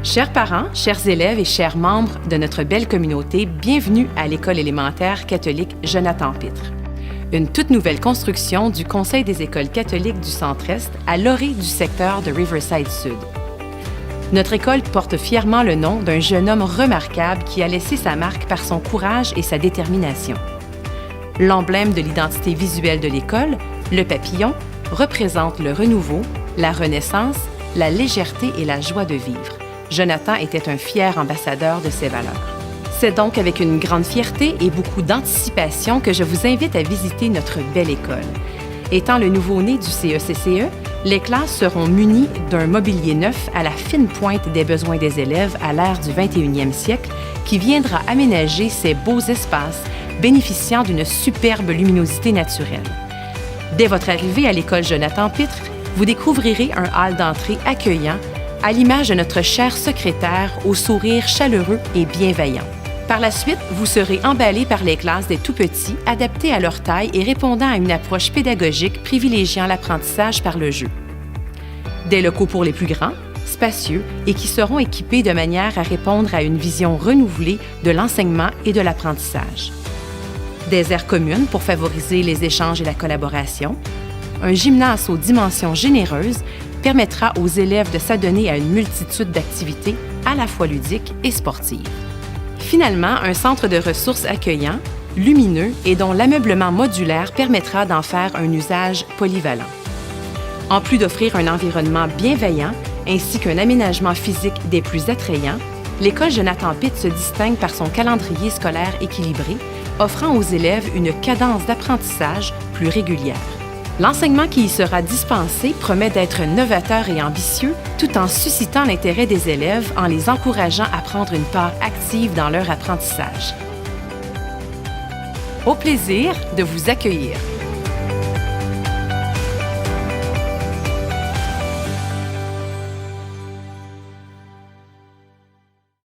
Chers parents, chers élèves et chers membres de notre belle communauté, bienvenue à l'École élémentaire catholique Jonathan-Pitre. Une toute nouvelle construction du Conseil des écoles catholiques du Centre-Est à l'orée du secteur de Riverside Sud. Notre école porte fièrement le nom d'un jeune homme remarquable qui a laissé sa marque par son courage et sa détermination. L'emblème de l'identité visuelle de l'école, le papillon, représente le renouveau, la renaissance, la légèreté et la joie de vivre. Jonathan était un fier ambassadeur de ces valeurs. C'est donc avec une grande fierté et beaucoup d'anticipation que je vous invite à visiter notre belle école. Étant le nouveau-né du CECCE, les classes seront munies d'un mobilier neuf à la fine pointe des besoins des élèves à l'ère du 21e siècle qui viendra aménager ces beaux espaces bénéficiant d'une superbe luminosité naturelle. Dès votre arrivée à l'école Jonathan-Pitre, vous découvrirez un hall d'entrée accueillant à l'image de notre cher secrétaire au sourire chaleureux et bienveillant. Par la suite, vous serez emballé par les classes des tout-petits, adaptées à leur taille et répondant à une approche pédagogique privilégiant l'apprentissage par le jeu. Des locaux pour les plus grands, spacieux et qui seront équipés de manière à répondre à une vision renouvelée de l'enseignement et de l'apprentissage. Des aires communes pour favoriser les échanges et la collaboration. Un gymnase aux dimensions généreuses permettra aux élèves de s'adonner à une multitude d'activités à la fois ludiques et sportives. Finalement, un centre de ressources accueillant, lumineux et dont l'ameublement modulaire permettra d'en faire un usage polyvalent. En plus d'offrir un environnement bienveillant ainsi qu'un aménagement physique des plus attrayants, l'école Jonathan-Pitre se distingue par son calendrier scolaire équilibré, offrant aux élèves une cadence d'apprentissage plus régulière. L'enseignement qui y sera dispensé promet d'être novateur et ambitieux, tout en suscitant l'intérêt des élèves en les encourageant à prendre une part active dans leur apprentissage. Au plaisir de vous accueillir.